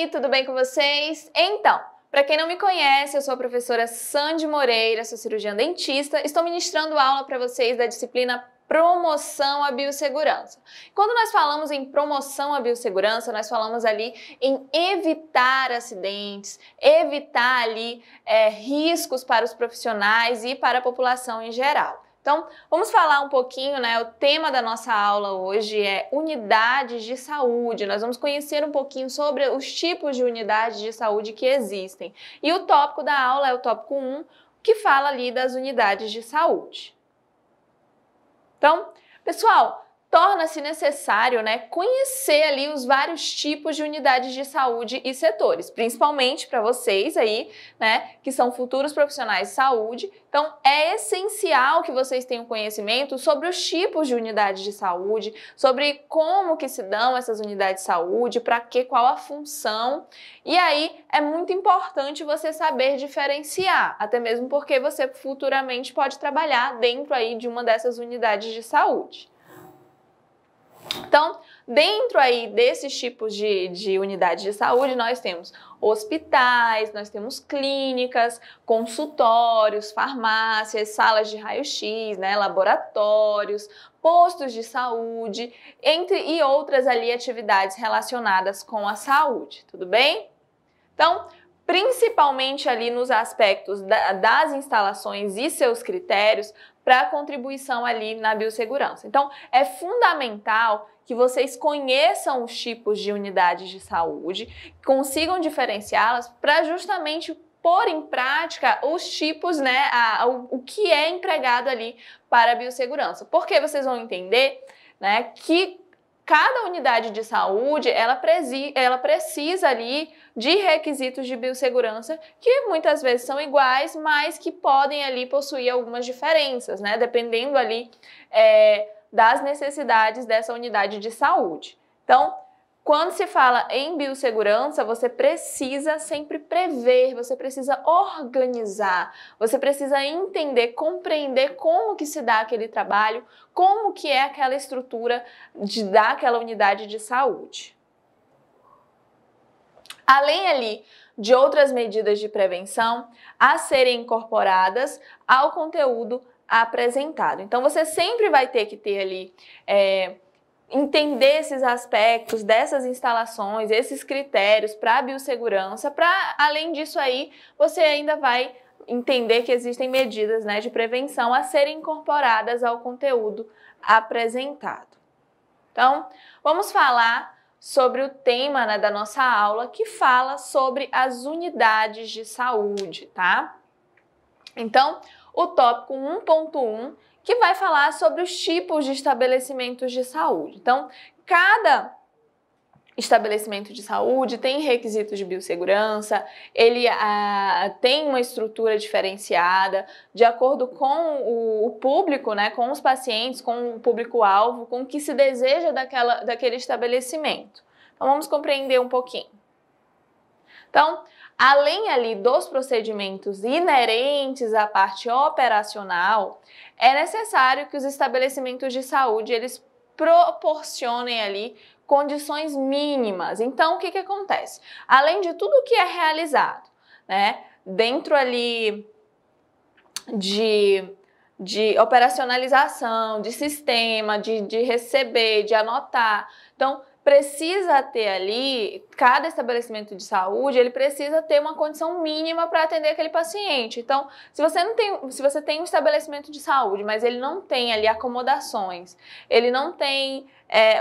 aí, tudo bem com vocês? Então, para quem não me conhece, eu sou a professora Sandy Moreira, sou cirurgiã dentista, estou ministrando aula para vocês da disciplina Promoção à Biossegurança. Quando nós falamos em promoção à biossegurança, nós falamos ali em evitar acidentes, evitar ali riscos para os profissionais e para a população em geral. Então, vamos falar um pouquinho, né? O tema da nossa aula hoje é unidades de saúde. Nós vamos conhecer um pouquinho sobre os tipos de unidades de saúde que existem. E o tópico da aula é o tópico 1, que fala ali das unidades de saúde. Então, pessoal, torna-se necessário, né, conhecer ali os vários tipos de unidades de saúde e setores, principalmente para vocês aí, né, que são futuros profissionais de saúde. Então, é essencial que vocês tenham conhecimento sobre os tipos de unidades de saúde, sobre como que se dão essas unidades de saúde, para que, qual a função. E aí, é muito importante você saber diferenciar, até mesmo porque você futuramente pode trabalhar dentro aí de uma dessas unidades de saúde. Então, dentro aí desses tipos de unidades de saúde, nós temos hospitais, nós temos clínicas, consultórios, farmácias, salas de raio-x, né, laboratórios, postos de saúde, e outras ali atividades relacionadas com a saúde, tudo bem? Então, principalmente ali nos aspectos das instalações e seus critérios para a contribuição ali na biossegurança. Então, é fundamental que vocês conheçam os tipos de unidades de saúde, consigam diferenciá-las para justamente pôr em prática os tipos, né, o que é empregado ali para a biossegurança. Porque vocês vão entender, né, que cada unidade de saúde, ela precisa ali de requisitos de biossegurança que muitas vezes são iguais, mas que podem ali possuir algumas diferenças, né? Dependendo ali das necessidades dessa unidade de saúde. Então, quando se fala em biossegurança, você precisa sempre prever, você precisa organizar, você precisa entender, compreender como que se dá aquele trabalho, como que é aquela estrutura daquela unidade de saúde. Além ali de outras medidas de prevenção a serem incorporadas ao conteúdo apresentado. Então, você sempre vai ter que ter ali entender esses aspectos dessas instalações, esses critérios para a biossegurança, para além disso aí, você ainda vai entender que existem medidas, né, de prevenção a serem incorporadas ao conteúdo apresentado. Então, vamos falar sobre o tema, né, da nossa aula, que fala sobre as unidades de saúde, tá? Então, o tópico 1.1, que vai falar sobre os tipos de estabelecimentos de saúde. Então, cada estabelecimento de saúde tem requisitos de biossegurança, ele tem uma estrutura diferenciada, de acordo com o público, né, com os pacientes, com o público-alvo, com o que se deseja daquele estabelecimento. Então, vamos compreender um pouquinho. Então, além ali dos procedimentos inerentes à parte operacional, é necessário que os estabelecimentos de saúde eles proporcionem ali condições mínimas. Então, o que acontece? Além de tudo que é realizado, né, dentro ali de operacionalização, de sistema, de receber, de anotar, então, precisa ter ali, cada estabelecimento de saúde, ele precisa ter uma condição mínima para atender aquele paciente. Então, se você tem um estabelecimento de saúde, mas ele não tem ali acomodações, ele não tem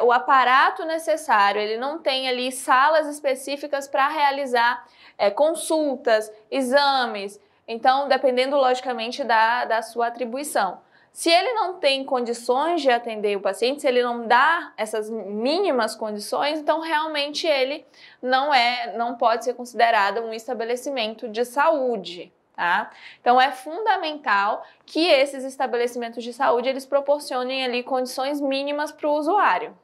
o aparato necessário, ele não tem ali salas específicas para realizar consultas, exames, então, dependendo logicamente da sua atribuição. Se ele não tem condições de atender o paciente, se ele não dá essas mínimas condições, então realmente ele não pode ser considerado um estabelecimento de saúde, tá? Então é fundamental que esses estabelecimentos de saúde eles proporcionem ali condições mínimas para o usuário.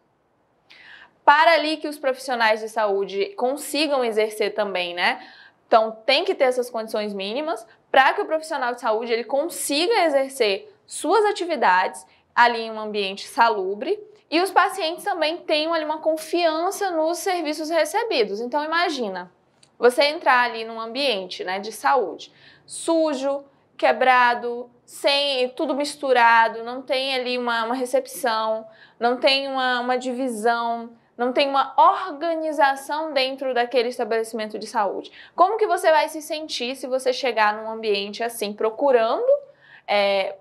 Para ali que os profissionais de saúde consigam exercer também, né? Então tem que ter essas condições mínimas para que o profissional de saúde ele consiga exercer suas atividades ali em um ambiente salubre e os pacientes também tenham ali uma confiança nos serviços recebidos. Então imagina, você entrar ali num ambiente, né, de saúde, sujo, quebrado, sem tudo misturado, não tem ali uma recepção, não tem uma divisão, não tem uma organização dentro daquele estabelecimento de saúde. Como que você vai se sentir se você chegar num ambiente assim, procurando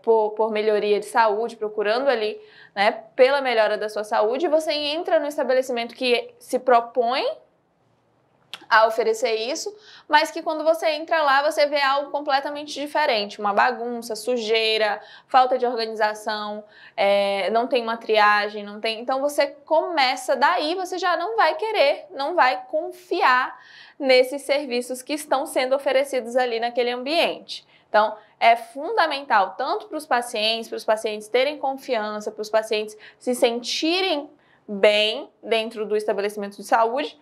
por melhoria de saúde, procurando ali, né, pela melhora da sua saúde, e você entra no estabelecimento que se propõe a oferecer isso, mas que quando você entra lá, você vê algo completamente diferente, uma bagunça, sujeira, falta de organização, não tem uma triagem, não tem... Então você começa daí, você já não vai querer, não vai confiar nesses serviços que estão sendo oferecidos ali naquele ambiente. Então, é fundamental tanto para os pacientes terem confiança, para os pacientes se sentirem bem dentro do estabelecimento de saúde,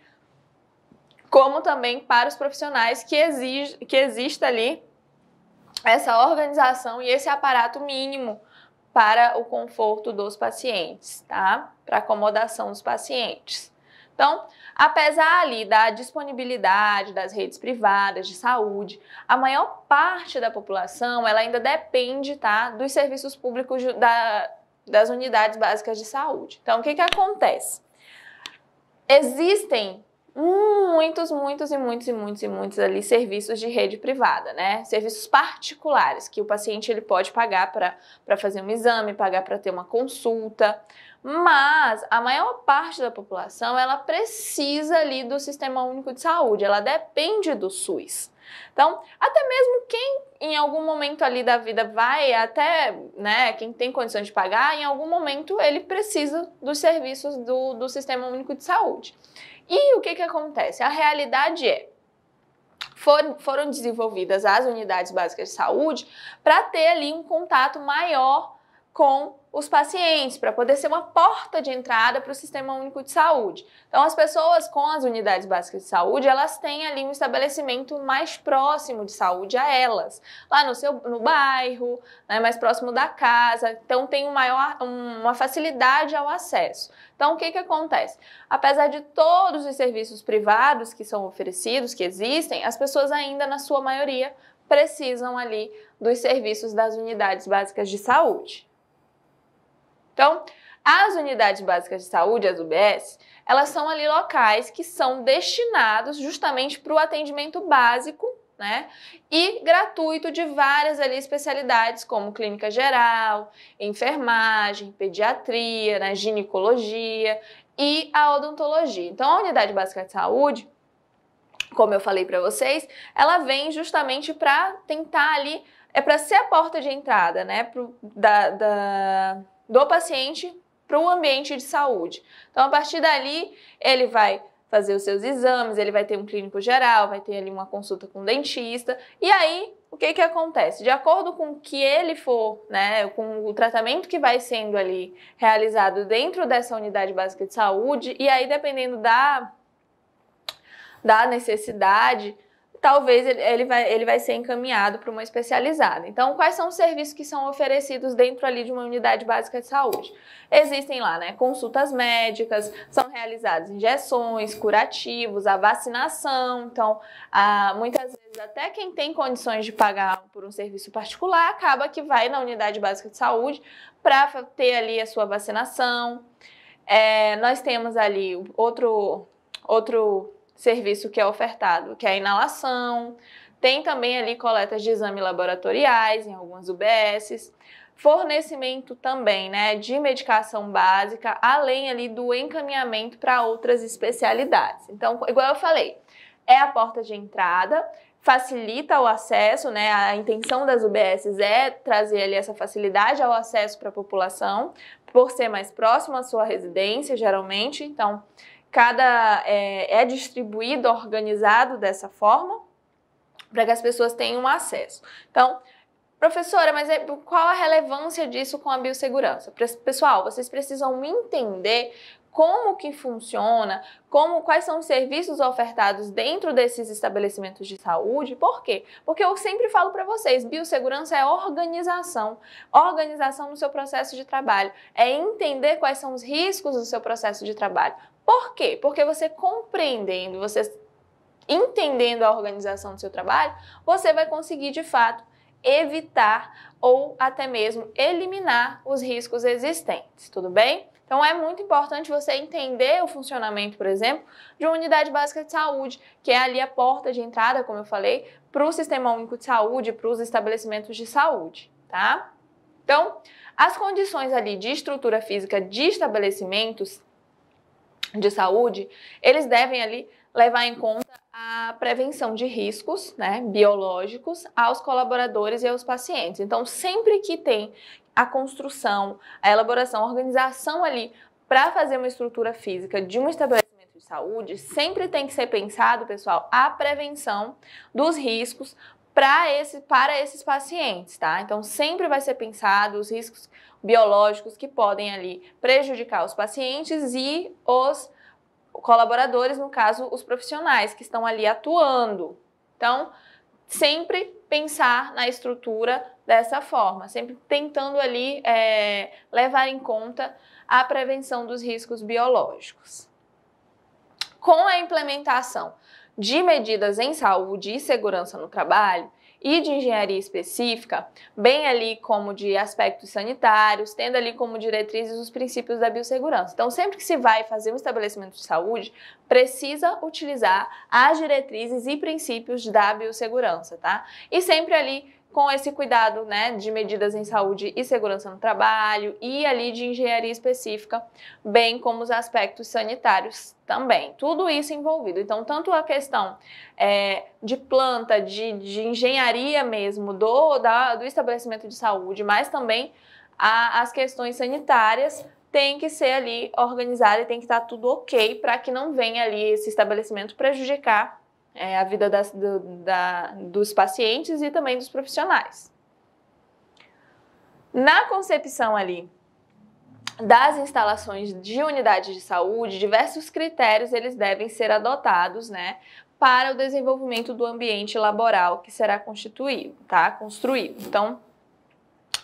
como também para os profissionais que exista ali essa organização e esse aparato mínimo para o conforto dos pacientes, tá? Para a acomodação dos pacientes. Então, apesar ali da disponibilidade das redes privadas de saúde, a maior parte da população ela ainda depende, tá, dos serviços públicos das unidades básicas de saúde. Então, o que acontece? Existem muitos ali serviços de rede privada, né? Serviços particulares que o paciente ele pode pagar para fazer um exame, pagar para ter uma consulta, mas a maior parte da população ela precisa ali do Sistema Único de Saúde, ela depende do SUS. Então, até mesmo quem em algum momento ali da vida vai até, né, quem tem condições de pagar, em algum momento ele precisa dos serviços do Sistema Único de Saúde. E o que acontece? A realidade foram desenvolvidas as unidades básicas de saúde para ter ali um contato maior com os pacientes, para poder ser uma porta de entrada para o Sistema Único de Saúde. Então, as pessoas com as unidades básicas de saúde, elas têm ali um estabelecimento mais próximo de saúde a elas, lá no bairro, né, mais próximo da casa, então tem uma facilidade ao acesso. Então, o que acontece? Apesar de todos os serviços privados que são oferecidos, que existem, as pessoas ainda, na sua maioria, precisam ali dos serviços das unidades básicas de saúde. Então, as unidades básicas de saúde, as UBS, elas são ali locais que são destinados justamente para o atendimento básico, né, e gratuito de várias ali especialidades como clínica geral, enfermagem, pediatria, né, ginecologia e a odontologia. Então, a unidade básica de saúde, como eu falei para vocês, ela vem justamente para tentar ali, para ser a porta de entrada, né, do paciente para o ambiente de saúde. Então, a partir dali, ele vai fazer os seus exames, ele vai ter um clínico geral, vai ter ali uma consulta com um dentista, e aí, o que acontece? De acordo com o que ele for, né, com o tratamento que vai sendo ali realizado dentro dessa unidade básica de saúde, e aí, dependendo da necessidade, talvez ele vai ser encaminhado para uma especializada. Então, quais são os serviços que são oferecidos dentro ali de uma unidade básica de saúde? Existem lá, né, consultas médicas, são realizadas injeções, curativos, a vacinação. Então, muitas vezes até quem tem condições de pagar por um serviço particular acaba que vai na unidade básica de saúde para ter ali a sua vacinação. Nós temos ali outro serviço que é ofertado, que é a inalação, tem também ali coletas de exames laboratoriais em algumas UBSs, fornecimento também, né, de medicação básica, além ali do encaminhamento para outras especialidades. Então, igual eu falei, é a porta de entrada, facilita o acesso, né, a intenção das UBSs é trazer ali essa facilidade ao acesso para a população, por ser mais próximo à sua residência, geralmente, então, é distribuído, organizado dessa forma, para que as pessoas tenham acesso. Então, professora, mas qual a relevância disso com a biossegurança? Pessoal, vocês precisam entender como que funciona, quais são os serviços ofertados dentro desses estabelecimentos de saúde. Por quê? Porque eu sempre falo para vocês, biossegurança é organização. Organização no seu processo de trabalho. É entender quais são os riscos do seu processo de trabalho. Por quê? Porque você compreendendo, você entendendo a organização do seu trabalho, você vai conseguir, de fato, evitar ou até mesmo eliminar os riscos existentes, tudo bem? Então é muito importante você entender o funcionamento, por exemplo, de uma unidade básica de saúde, que é ali a porta de entrada, como eu falei, para o Sistema Único de Saúde, para os estabelecimentos de saúde, tá? Então, as condições ali de estrutura física de estabelecimentos de saúde, eles devem ali levar em conta a prevenção de riscos, né, biológicos aos colaboradores e aos pacientes. Então, sempre que tem a construção, a elaboração, a organização ali para fazer uma estrutura física de um estabelecimento de saúde, sempre tem que ser pensado, pessoal, a prevenção dos riscos para esses pacientes, tá? Então, sempre vai ser pensado os riscos biológicos que podem ali prejudicar os pacientes e os colaboradores, no caso, os profissionais que estão ali atuando. Então, sempre pensar na estrutura dessa forma, sempre tentando ali levar em conta a prevenção dos riscos biológicos. Com a implementação de medidas em saúde e segurança no trabalho e de engenharia específica, bem ali como de aspectos sanitários, tendo ali como diretrizes os princípios da biossegurança. Então, sempre que se vai fazer um estabelecimento de saúde, precisa utilizar as diretrizes e princípios da biossegurança, tá? E sempre ali com esse cuidado, né, de medidas em saúde e segurança no trabalho e ali de engenharia específica, bem como os aspectos sanitários também. Tudo isso envolvido. Então, tanto a questão de planta, de engenharia mesmo do estabelecimento de saúde, mas também as questões sanitárias tem que ser ali organizada e tem que estar tudo ok para que não venha ali esse estabelecimento prejudicar a vida dos pacientes e também dos profissionais. Na concepção ali das instalações de unidades de saúde, diversos critérios eles devem ser adotados, né, para o desenvolvimento do ambiente laboral que será construído. Então,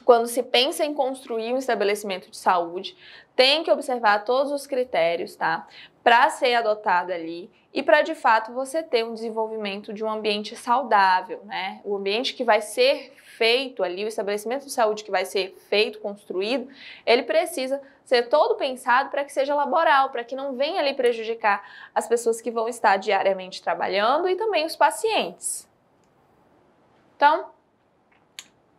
quando se pensa em construir um estabelecimento de saúde, tem que observar todos os critérios, tá? Para ser adotado ali e para, de fato, você ter um desenvolvimento de um ambiente saudável, né? O ambiente que vai ser feito ali, o estabelecimento de saúde que vai ser feito, construído, ele precisa ser todo pensado para que seja laboral, para que não venha ali prejudicar as pessoas que vão estar diariamente trabalhando e também os pacientes. Então,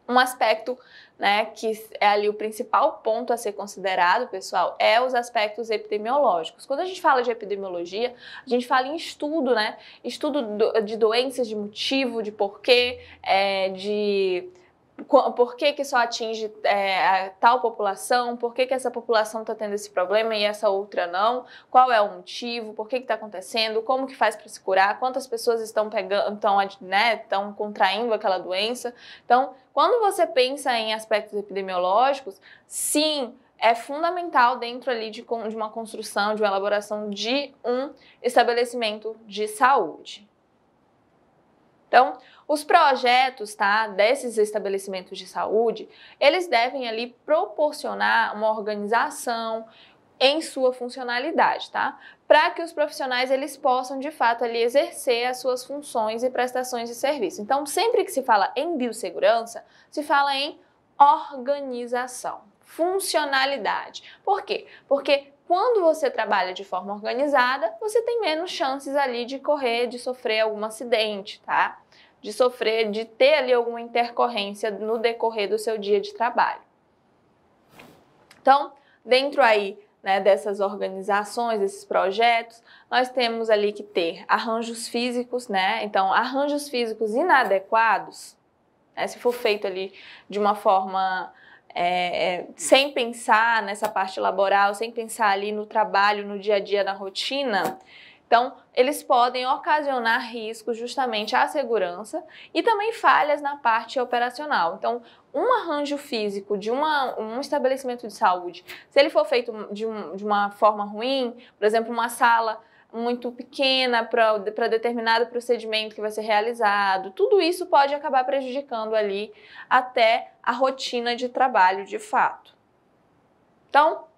um aspecto, né, que é ali o principal ponto a ser considerado, pessoal, é os aspectos epidemiológicos. Quando a gente fala de epidemiologia, a gente fala em estudo, né? Estudo de doenças, de motivo, de porquê, por que só atinge a tal população, por que essa população está tendo esse problema e essa outra não, qual é o motivo, por que está acontecendo, como que faz para se curar, quantas pessoas estão contraindo aquela doença. Então, quando você pensa em aspectos epidemiológicos, sim, é fundamental dentro ali de uma construção, de uma elaboração de um estabelecimento de saúde. Então, os projetos, tá, desses estabelecimentos de saúde, eles devem ali proporcionar uma organização em sua funcionalidade, tá? Para que os profissionais eles possam, de fato, ali exercer as suas funções e prestações de serviço. Então, sempre que se fala em biossegurança, se fala em organização, funcionalidade. Por quê? Porque quando você trabalha de forma organizada, você tem menos chances ali de sofrer algum acidente, tá? De ter ali alguma intercorrência no decorrer do seu dia de trabalho. Então, dentro aí, né, dessas organizações, desses projetos, nós temos ali que ter arranjos físicos, né? Então, arranjos físicos inadequados, né, se for feito ali de uma forma sem pensar nessa parte laboral, sem pensar ali no trabalho, no dia a dia, na rotina. Então, eles podem ocasionar riscos justamente à segurança e também falhas na parte operacional. Então, um arranjo físico de um estabelecimento de saúde, se ele for feito de uma forma ruim, por exemplo, uma sala muito pequena para determinado procedimento que vai ser realizado, tudo isso pode acabar prejudicando ali até a rotina de trabalho de fato. Então,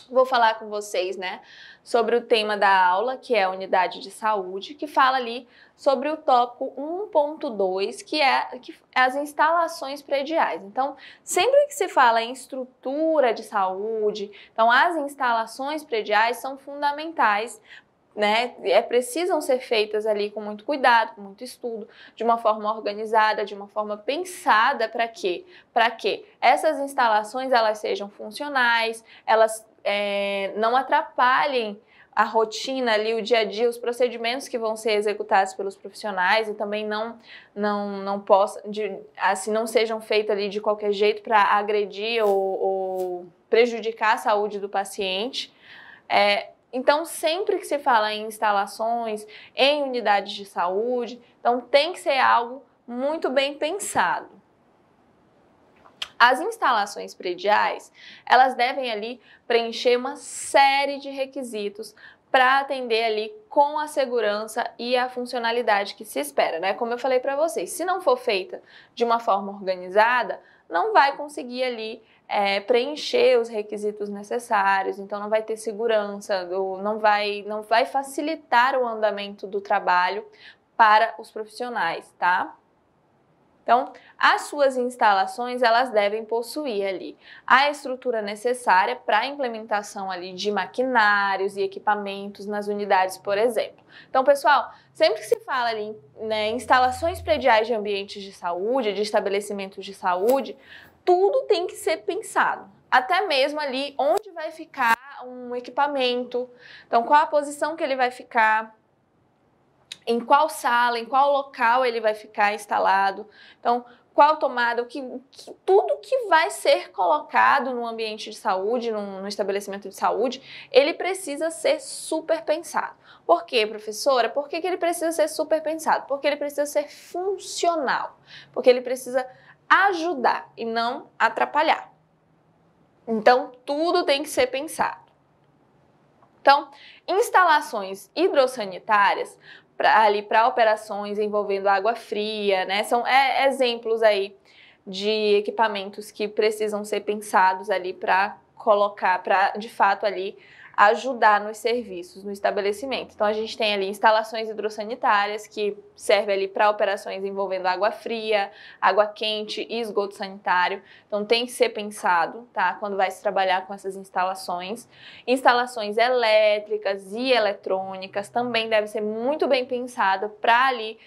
vou falar com vocês, né, sobre o tema da aula, que é a unidade de saúde, que fala ali sobre o tópico 1.2, que é as instalações prediais. Então, sempre que se fala em estrutura de saúde, então as instalações prediais são fundamentais, né? Precisam ser feitas ali com muito cuidado, com muito estudo, de uma forma organizada, de uma forma pensada para quê? Para que essas instalações elas sejam funcionais, elas não atrapalhem a rotina ali, o dia a dia, os procedimentos que vão ser executados pelos profissionais e também não sejam feitos ali de qualquer jeito para agredir ou prejudicar a saúde do paciente. Então, sempre que se fala em instalações, em unidades de saúde, então tem que ser algo muito bem pensado. As instalações prediais, elas devem ali preencher uma série de requisitos para atender ali com a segurança e a funcionalidade que se espera, né? Como eu falei para vocês, se não for feita de uma forma organizada, não vai conseguir ali preencher os requisitos necessários, então não vai ter segurança, não vai facilitar o andamento do trabalho para os profissionais, tá? Então, as suas instalações, elas devem possuir ali a estrutura necessária para a implementação ali de maquinários e equipamentos nas unidades, por exemplo. Então, pessoal, sempre que se fala ali, né, instalações prediais de ambientes de saúde, de estabelecimentos de saúde, tudo tem que ser pensado. Até mesmo ali onde vai ficar um equipamento, então qual a posição que ele vai ficar, em qual sala, em qual local ele vai ficar instalado, então qual tomada, tudo que vai ser colocado no ambiente de saúde, no estabelecimento de saúde, ele precisa ser super pensado. Por quê, professora? Por que ele precisa ser super pensado? Porque ele precisa ser funcional, porque ele precisa ajudar e não atrapalhar. Então, tudo tem que ser pensado. Então, instalações hidrossanitárias para operações envolvendo água fria, né? São exemplos aí de equipamentos que precisam ser pensados ali para colocar, para de fato ali ajudar nos serviços, no estabelecimento. Então a gente tem ali instalações hidrossanitárias que servem ali para operações envolvendo água fria, água quente e esgoto sanitário. Então tem que ser pensado, tá? Quando vai se trabalhar com essas instalações. Instalações elétricas e eletrônicas também devem ser muito bem pensadas para ali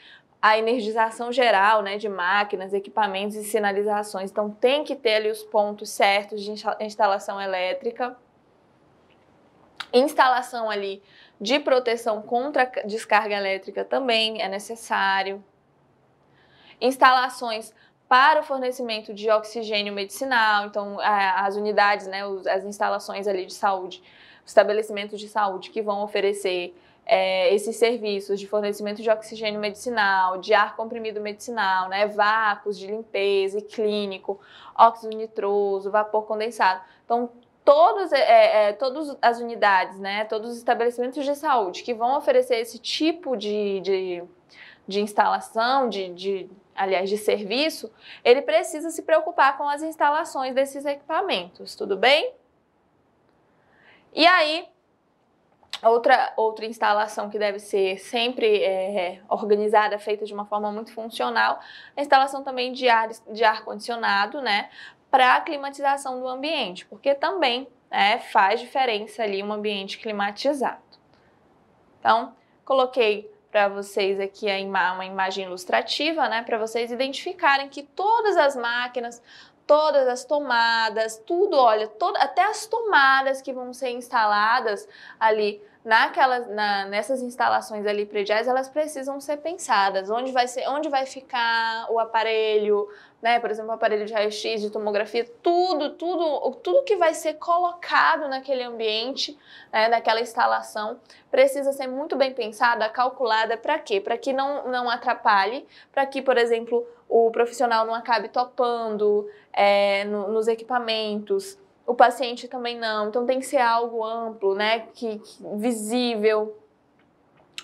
a energização geral, né, de máquinas, equipamentos e sinalizações. Então tem que ter ali os pontos certos de instalação elétrica. Instalação ali de proteção contra descarga elétrica também é necessário. Instalações para o fornecimento de oxigênio medicinal, então as unidades, né, as instalações ali de saúde, estabelecimentos de saúde que vão oferecer esses serviços de fornecimento de oxigênio medicinal, de ar comprimido medicinal, né, vácuos de limpeza e clínico, óxido nitroso, vapor condensado. Então, todas as unidades, né, todos os estabelecimentos de saúde que vão oferecer esse tipo de instalação, aliás, de serviço, ele precisa se preocupar com as instalações desses equipamentos, tudo bem? E aí, outra instalação que deve ser sempre organizada, feita de uma forma muito funcional, a instalação também de ar-condicionado, né, para a climatização do ambiente, porque também faz diferença ali um ambiente climatizado. Então, coloquei para vocês aqui uma imagem ilustrativa, né, para vocês identificarem que todas as máquinas, todas as tomadas, tudo, olha, até as tomadas que vão ser instaladas ali nessas instalações ali prediais, elas precisam ser pensadas. Onde vai ficar o aparelho, né? Por exemplo, o aparelho de raio-x, de tomografia, tudo que vai ser colocado naquele ambiente, né, daquela instalação, precisa ser muito bem pensada, calculada. Para quê? Para que não atrapalhe, para que, por exemplo, o profissional não acabe topando nos equipamentos, o paciente também não. Então tem que ser algo amplo, né, que visível,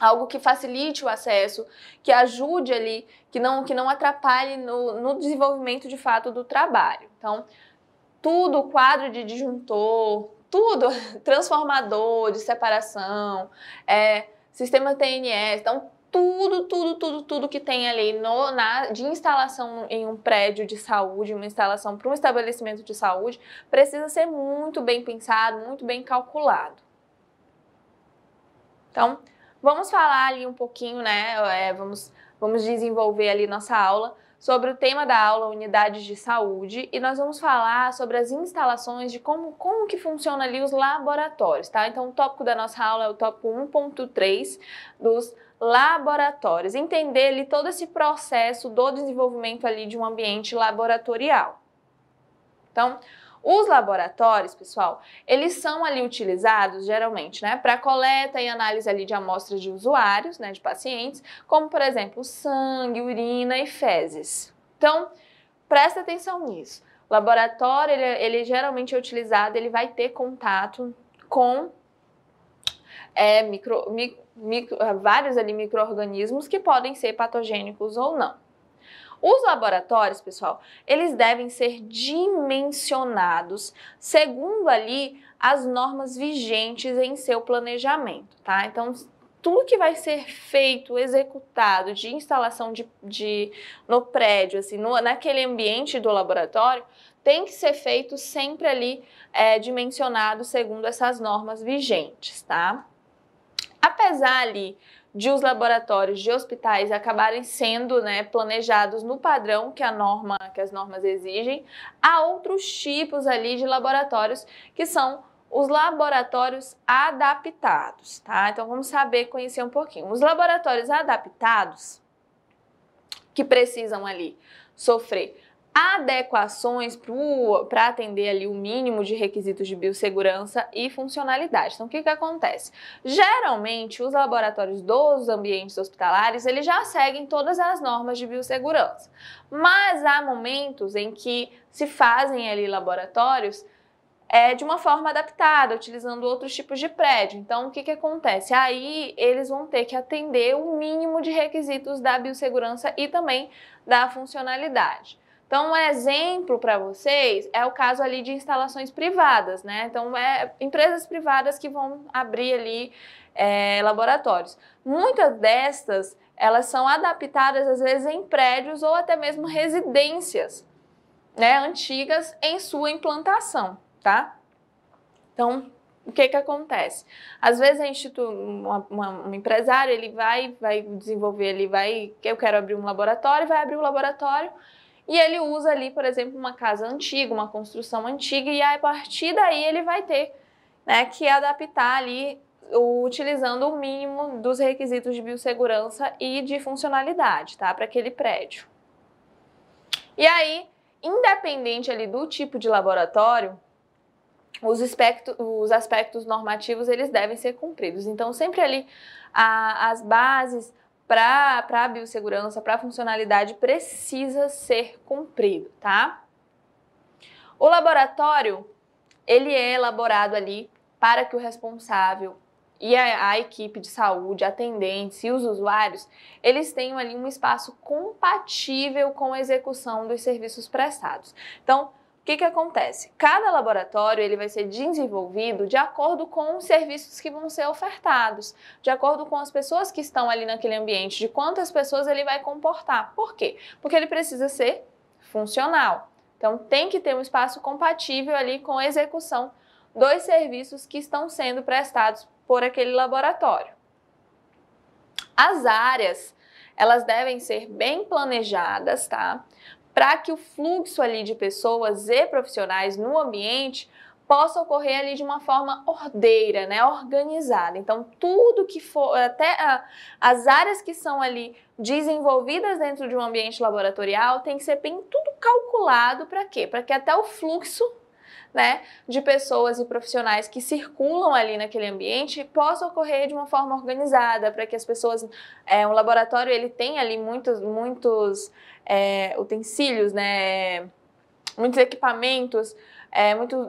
algo que facilite o acesso, que ajude ali, que não atrapalhe no desenvolvimento de fato do trabalho. Então, tudo, quadro de disjuntor, tudo, transformador de separação, sistema TNS, então tudo que tem ali de instalação em um prédio de saúde, uma instalação para um estabelecimento de saúde, precisa ser muito bem pensado, muito bem calculado. Então, vamos falar ali um pouquinho, né? Vamos desenvolver ali nossa aula sobre o tema da aula, unidades de saúde, e nós vamos falar sobre as instalações de como que funciona ali os laboratórios, tá? Então, o tópico da nossa aula é o tópico 1.3 dos laboratórios, entender ali todo esse processo do desenvolvimento ali de um ambiente laboratorial. Então, os laboratórios, pessoal, eles são ali utilizados geralmente, né, para coleta e análise ali de amostras de usuários, né, de pacientes, como por exemplo, sangue, urina e fezes. Então, presta atenção nisso. O laboratório, ele geralmente é utilizado, ele vai ter contato com vários ali micro-organismos que podem ser patogênicos ou não. Os laboratórios, pessoal, eles devem ser dimensionados segundo ali as normas vigentes em seu planejamento, tá? Então, tudo que vai ser feito, executado de instalação no prédio, assim, naquele ambiente do laboratório, tem que ser feito sempre ali dimensionado segundo essas normas vigentes, tá? Apesar ali de os laboratórios de hospitais acabarem sendo, né, planejados no padrão que as normas exigem, há outros tipos ali de laboratórios que são os laboratórios adaptados, tá? Então vamos conhecer um pouquinho. Os laboratórios adaptados, que precisam ali sofrer adequações para atender ali o mínimo de requisitos de biossegurança e funcionalidade. Então, o que acontece? Geralmente, os laboratórios dos ambientes hospitalares, eles já seguem todas as normas de biossegurança, mas há momentos em que se fazem ali laboratórios de uma forma adaptada, utilizando outros tipos de prédio. Então, o que acontece? Aí, eles vão ter que atender o mínimo de requisitos da biossegurança e também da funcionalidade. Então, um exemplo para vocês é o caso ali de instalações privadas, né? Então, empresas privadas que vão abrir ali laboratórios. Muitas destas, elas são adaptadas, às vezes, em prédios ou até mesmo residências, né, antigas em sua implantação, tá? Então, o que acontece? Às vezes, um empresário, ele vai desenvolver, eu quero abrir um laboratório, vai abrir um laboratório, e ele usa ali, por exemplo, uma casa antiga, uma construção antiga, e a partir daí ele vai ter, né, que adaptar ali, utilizando o mínimo dos requisitos de biossegurança e de funcionalidade, tá, para aquele prédio. E aí, independente ali do tipo de laboratório, os aspectos normativos, eles devem ser cumpridos. Então, sempre ali as bases para a biossegurança, para a funcionalidade, precisa ser cumprido, tá? O laboratório, ele é elaborado ali para que o responsável e a equipe de saúde, atendentes e os usuários, eles tenham ali um espaço compatível com a execução dos serviços prestados. Então, o que acontece? Cada laboratório ele vai ser desenvolvido de acordo com os serviços que vão ser ofertados, de acordo com as pessoas que estão ali naquele ambiente, de quantas pessoas ele vai comportar. Por quê? Porque ele precisa ser funcional. Então, tem que ter um espaço compatível ali com a execução dos serviços que estão sendo prestados por aquele laboratório. As áreas, elas devem ser bem planejadas, tá? para que o fluxo ali de pessoas e profissionais no ambiente possa ocorrer ali de uma forma ordeira, né, organizada. Então, tudo que for, até as áreas que são ali desenvolvidas dentro de um ambiente laboratorial tem que ser bem tudo calculado para quê? Para que até o fluxo, né, de pessoas e profissionais que circulam ali naquele ambiente possa ocorrer de uma forma organizada, para que as pessoas, um laboratório ele tem ali muitos utensílios, né, muitos equipamentos,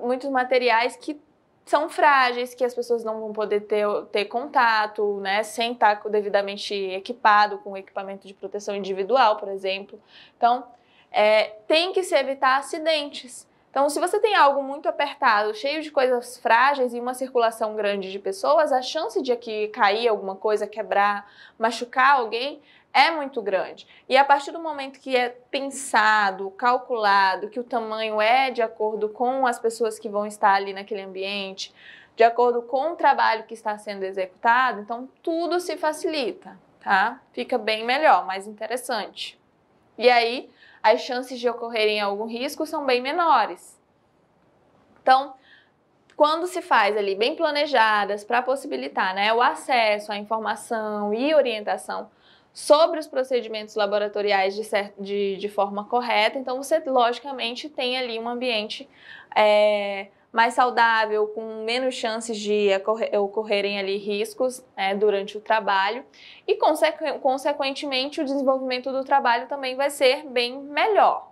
muitos materiais que são frágeis, que as pessoas não vão poder ter contato, né, sem estar devidamente equipado com equipamento de proteção individual, por exemplo. Então, tem que se evitar acidentes. Então, se você tem algo muito apertado, cheio de coisas frágeis e uma circulação grande de pessoas, a chance de aqui cair alguma coisa, quebrar, machucar alguém é muito grande. E a partir do momento que é pensado, calculado, que o tamanho é de acordo com as pessoas que vão estar ali naquele ambiente, de acordo com o trabalho que está sendo executado, então tudo se facilita, tá? Fica bem melhor, mais interessante. E aí, as chances de ocorrerem algum risco são bem menores. Então, quando se faz ali bem planejadas para possibilitar, né, o acesso à informação e orientação sobre os procedimentos laboratoriais de forma correta, então você logicamente tem ali um ambiente mais saudável, com menos chances de ocorrerem ali riscos, né, durante o trabalho e, consequentemente, o desenvolvimento do trabalho também vai ser bem melhor.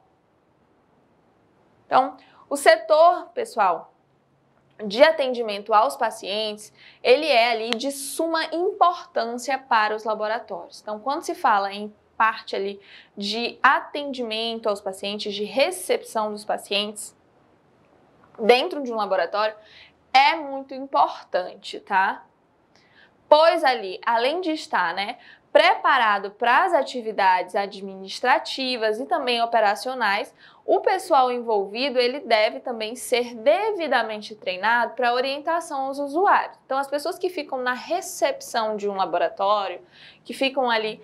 Então, o setor, pessoal, de atendimento aos pacientes, ele é ali de suma importância para os laboratórios. Então, quando se fala em parte ali de atendimento aos pacientes, de recepção dos pacientes, dentro de um laboratório, é muito importante, tá? Pois ali, além de estar, né, preparado para as atividades administrativas e também operacionais, o pessoal envolvido ele deve também ser devidamente treinado para orientação aos usuários. Então, as pessoas que ficam na recepção de um laboratório, que ficam ali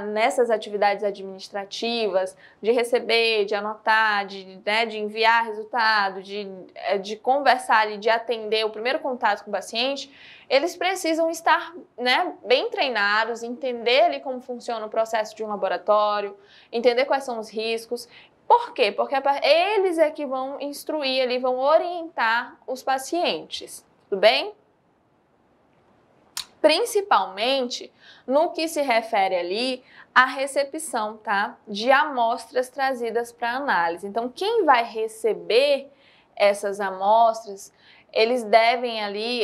nessas atividades administrativas, de receber, de anotar, de enviar resultado, de conversar ali, de atender o primeiro contato com o paciente, eles precisam estar, né, bem treinados, entender ali como funciona o processo de um laboratório, entender quais são os riscos. Por quê? Porque eles é que vão instruir ali, vão orientar os pacientes, tudo bem? Principalmente no que se refere ali à recepção, tá? De amostras trazidas para análise. Então, quem vai receber essas amostras, eles devem ali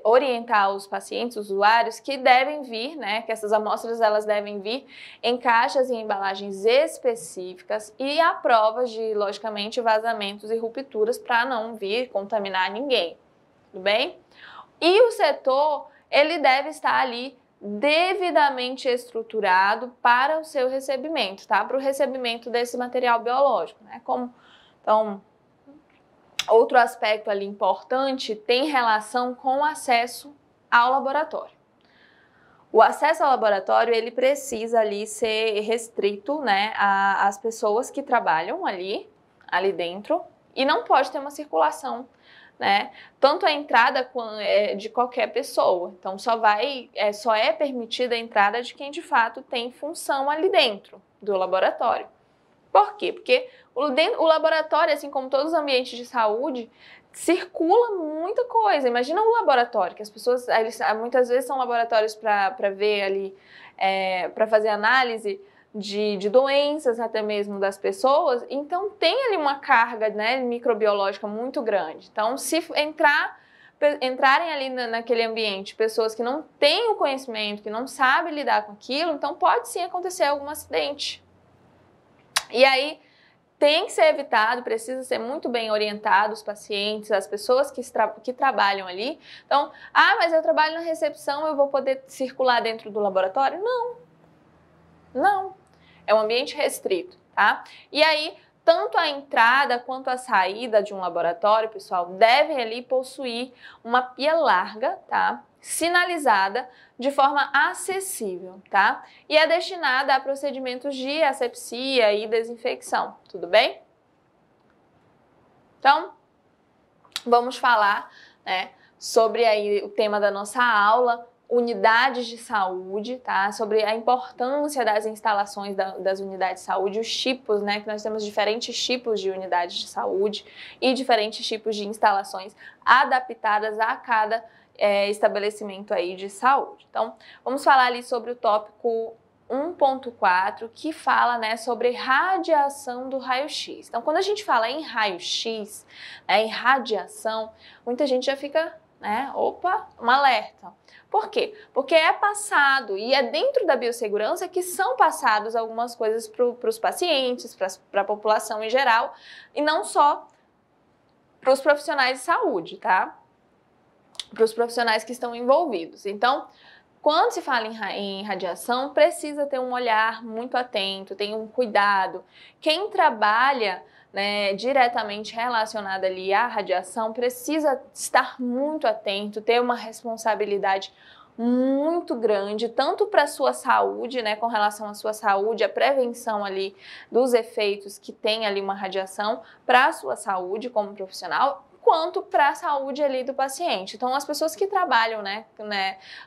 orientar os pacientes, os usuários, que devem vir, né, que essas amostras elas devem vir em caixas e embalagens específicas e à prova de, logicamente, vazamentos e rupturas para não vir contaminar ninguém, tudo bem? E o setor, ele deve estar ali devidamente estruturado para o seu recebimento, tá? Para o recebimento desse material biológico, né? Então, outro aspecto ali importante tem relação com o acesso ao laboratório. O acesso ao laboratório, ele precisa ali ser restrito, né, às pessoas que trabalham ali dentro e não pode ter uma circulação, né, tanto a entrada de qualquer pessoa. Então, só é permitida a entrada de quem de fato tem função ali dentro do laboratório. Por quê? Porque o laboratório, assim como todos os ambientes de saúde, circula muita coisa. Imagina um laboratório, que as pessoas, muitas vezes são laboratórios para ver ali, para fazer análise de doenças até mesmo das pessoas, então tem ali uma carga, né, microbiológica muito grande. Então, se entrarem ali naquele ambiente pessoas que não têm o conhecimento, que não sabem lidar com aquilo, então pode sim acontecer algum acidente. E aí tem que ser evitado, precisa ser muito bem orientado os pacientes, as pessoas que trabalham ali. Então, mas eu trabalho na recepção, eu vou poder circular dentro do laboratório? Não, não. É um ambiente restrito, tá? E aí, tanto a entrada quanto a saída de um laboratório, pessoal, devem ali possuir uma pia larga, tá? sinalizada de forma acessível, tá? E é destinada a procedimentos de asepsia e desinfecção, tudo bem? Então, vamos falar, né, sobre aí o tema da nossa aula, unidades de saúde, tá? Sobre a importância das instalações das unidades de saúde, os tipos, né? Que nós temos diferentes tipos de unidades de saúde e diferentes tipos de instalações adaptadas a cada estabelecimento aí de saúde. Então, vamos falar ali sobre o tópico 1.4, que fala, né, sobre radiação do raio-x. Então, quando a gente fala em raio-x, né, em radiação, muita gente já fica, né, opa, um alerta. Por quê? Porque é passado e é dentro da biossegurança que são passados algumas coisas para os pacientes, para a população em geral, e não só para os profissionais de saúde, tá? Para os profissionais que estão envolvidos. Então, quando se fala em radiação, precisa ter um olhar muito atento, tem um cuidado. Quem trabalha, né, diretamente relacionado ali à radiação precisa estar muito atento, ter uma responsabilidade muito grande, tanto para a sua saúde, né, com relação à sua saúde, a prevenção ali dos efeitos que tem ali uma radiação para a sua saúde como profissional, quanto para a saúde ali do paciente. Então, as pessoas que trabalham, né,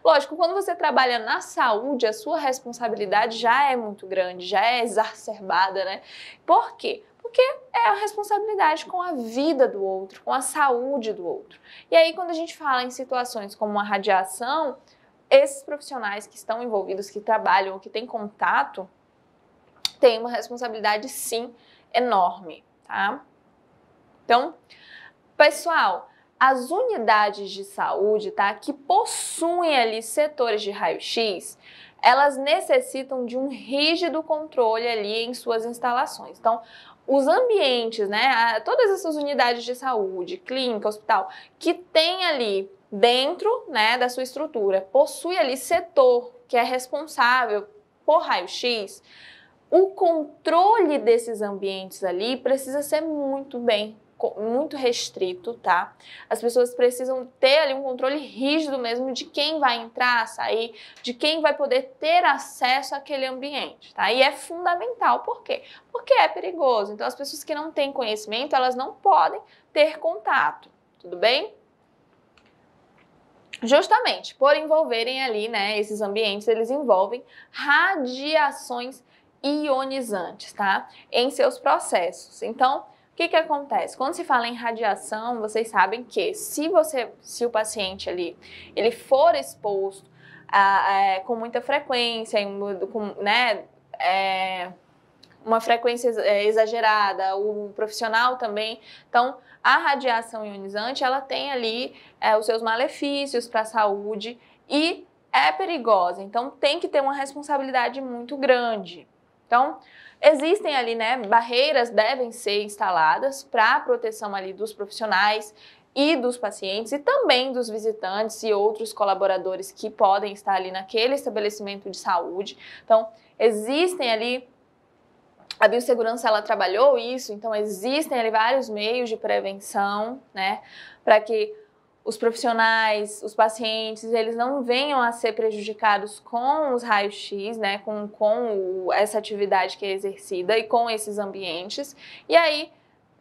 lógico, quando você trabalha na saúde, a sua responsabilidade já é muito grande, já é exacerbada, né? Por quê? Porque é a responsabilidade com a vida do outro, com a saúde do outro. E aí, quando a gente fala em situações como a radiação, esses profissionais que estão envolvidos, que trabalham ou que têm contato, têm uma responsabilidade, sim, enorme, tá? Então, pessoal, as unidades de saúde, tá, que possuem ali setores de raio-x, elas necessitam de um rígido controle ali em suas instalações. Então, os ambientes, né, todas essas unidades de saúde, clínica, hospital, que tem ali dentro, né, da sua estrutura, possui ali setor que é responsável por raio-x, o controle desses ambientes ali precisa ser muito restrito, tá? As pessoas precisam ter ali um controle rígido mesmo de quem vai entrar, sair, de quem vai poder ter acesso àquele ambiente, tá? E é fundamental, por quê? Porque é perigoso. Então, as pessoas que não têm conhecimento, elas não podem ter contato, tudo bem? Justamente por envolverem ali, né, esses ambientes, eles envolvem radiações ionizantes, tá? Em seus processos. Então, o que acontece? Quando se fala em radiação, vocês sabem que se o paciente ali, ele for exposto com muita frequência, né, uma frequência exagerada, o profissional também. Então, a radiação ionizante, ela tem ali os seus malefícios para a saúde e é perigosa. Então, tem que ter uma responsabilidade muito grande. Então, existem ali, né, barreiras devem ser instaladas para a proteção ali dos profissionais e dos pacientes e também dos visitantes e outros colaboradores que podem estar ali naquele estabelecimento de saúde. Então, existem ali, a biossegurança, ela trabalhou isso, então existem ali vários meios de prevenção, né, para que os profissionais, os pacientes, eles não venham a ser prejudicados com os raios-x, né, com essa atividade que é exercida e com esses ambientes. E aí,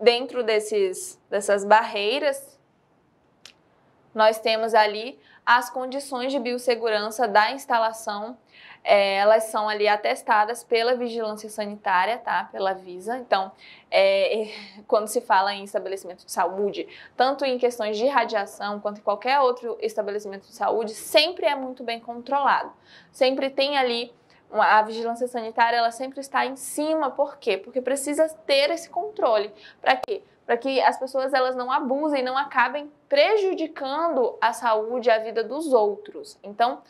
dentro dessas barreiras, nós temos ali as condições de biossegurança da instalação. Elas são ali atestadas pela Vigilância Sanitária, tá? Pela Visa. Então, quando se fala em estabelecimento de saúde, tanto em questões de radiação quanto em qualquer outro estabelecimento de saúde, sempre é muito bem controlado. Sempre tem ali, a Vigilância Sanitária, ela sempre está em cima. Por quê? Porque precisa ter esse controle. Para quê? Para que as pessoas elas não abusem, não acabem prejudicando a saúde e a vida dos outros. Então,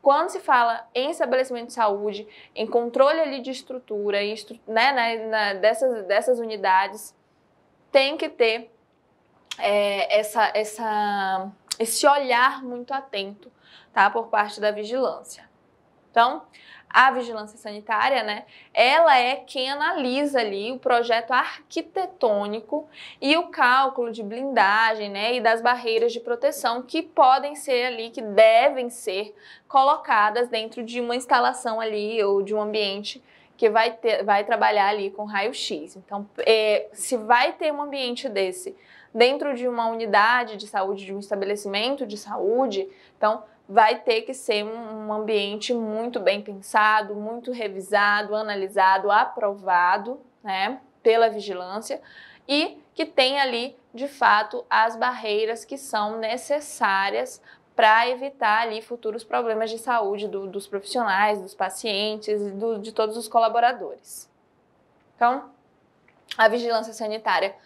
quando se fala em estabelecimento de saúde, em controle ali de estrutura, né, dessas unidades, tem que ter esse olhar muito atento, tá, por parte da vigilância. Então, a vigilância sanitária, né, ela é quem analisa ali o projeto arquitetônico e o cálculo de blindagem, né, e das barreiras de proteção que podem ser ali, que devem ser colocadas dentro de uma instalação ali ou de um ambiente que vai trabalhar ali com raio-x. Então, se vai ter um ambiente desse dentro de uma unidade de saúde, de um estabelecimento de saúde, então vai ter que ser um ambiente muito bem pensado, muito revisado, analisado, aprovado, né, pela vigilância e que tem ali, de fato, as barreiras que são necessárias para evitar ali futuros problemas de saúde dos profissionais, dos pacientes e de todos os colaboradores. Então, a vigilância sanitária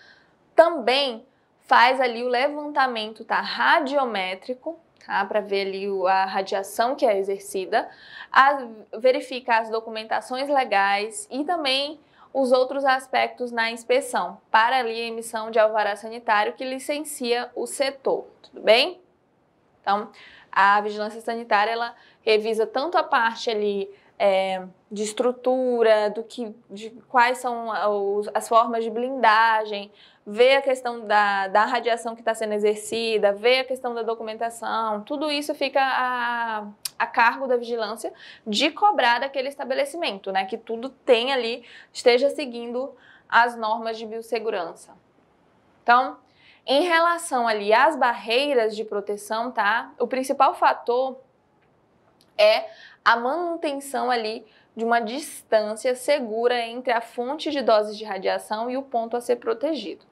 também faz ali o levantamento, tá, radiométrico, tá, para ver ali a radiação que é exercida, verifica as documentações legais e também os outros aspectos na inspeção, para ali a emissão de alvará sanitário que licencia o setor, tudo bem? Então, a vigilância sanitária, ela revisa tanto a parte ali de estrutura, de quais são as formas de blindagem, vê a questão da radiação que está sendo exercida, vê a questão da documentação, tudo isso fica a cargo da vigilância de cobrar daquele estabelecimento, né? Que tudo tem ali, esteja seguindo as normas de biossegurança. Então, em relação ali às barreiras de proteção, tá? O principal fator é a manutenção ali de uma distância segura entre a fonte de doses de radiação e o ponto a ser protegido.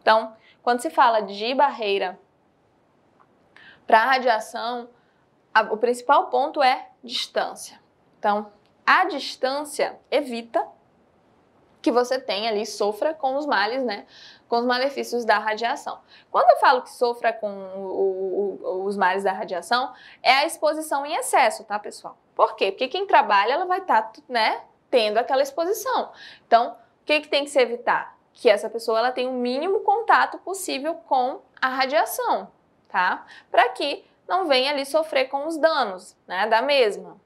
Então, quando se fala de barreira para radiação, o principal ponto é distância. Então, a distância evita que você tenha ali, sofra com os males, né? Com os malefícios da radiação. Quando eu falo que sofra com os males da radiação, é a exposição em excesso, tá, pessoal? Por quê? Porque quem trabalha, ela vai estar, né, tendo aquela exposição. Então, o que tem que se evitar? Que essa pessoa ela tenha o mínimo contato possível com a radiação, tá? Para que não venha ali sofrer com os danos, né, da mesma.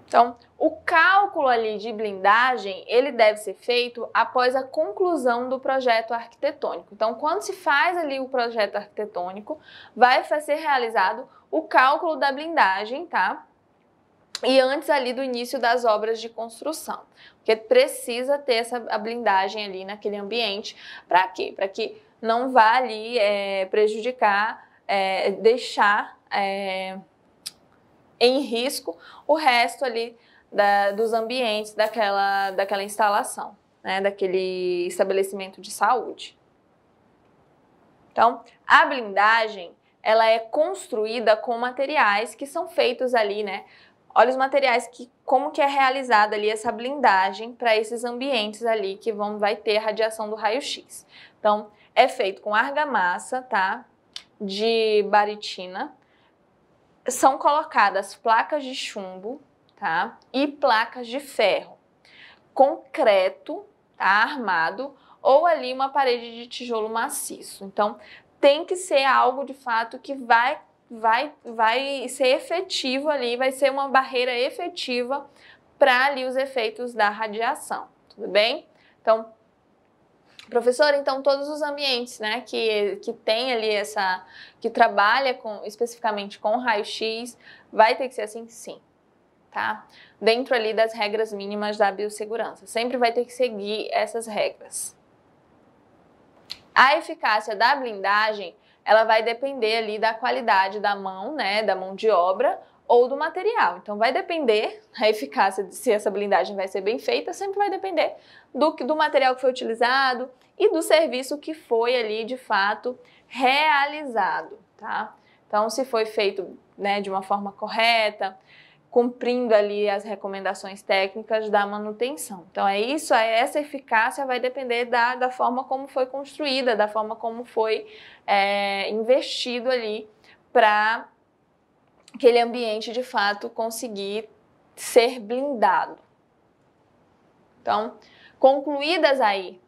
Então, o cálculo ali de blindagem, ele deve ser feito após a conclusão do projeto arquitetônico. Então, quando se faz ali o projeto arquitetônico, vai ser realizado o cálculo da blindagem, tá? E antes ali do início das obras de construção, porque precisa ter a blindagem ali naquele ambiente. Para quê? Para que não vá ali prejudicar, deixar em risco o resto ali dos ambientes daquela instalação, né, daquele estabelecimento de saúde. Então, a blindagem, ela é construída com materiais que são feitos ali, né? Olha os materiais, como que é realizada ali essa blindagem para esses ambientes ali que vai ter a radiação do raio-x. Então, é feito com argamassa, tá? De baritina. São colocadas placas de chumbo, tá? E placas de ferro. Concreto, tá? Armado, ou ali uma parede de tijolo maciço. Então, tem que ser algo de fato que vai ser efetivo ali, vai ser uma barreira efetiva para ali os efeitos da radiação, tudo bem? Então, professor, então todos os ambientes, né, que tem ali que trabalha especificamente com raio-x, vai ter que ser assim? Sim, tá? Dentro ali das regras mínimas da biossegurança, sempre vai ter que seguir essas regras. A eficácia da blindagem, ela vai depender ali da qualidade da mão, né, da mão de obra ou do material. Então, vai depender, a eficácia se essa blindagem vai ser bem feita, sempre vai depender do material que foi utilizado e do serviço que foi ali, de fato, realizado, tá? Então, se foi feito, né, de uma forma correta, cumprindo ali as recomendações técnicas da manutenção. Então, essa eficácia vai depender da forma como foi construída, da forma como foi investido ali para aquele ambiente, de fato, conseguir ser blindado. Então, concluídas aí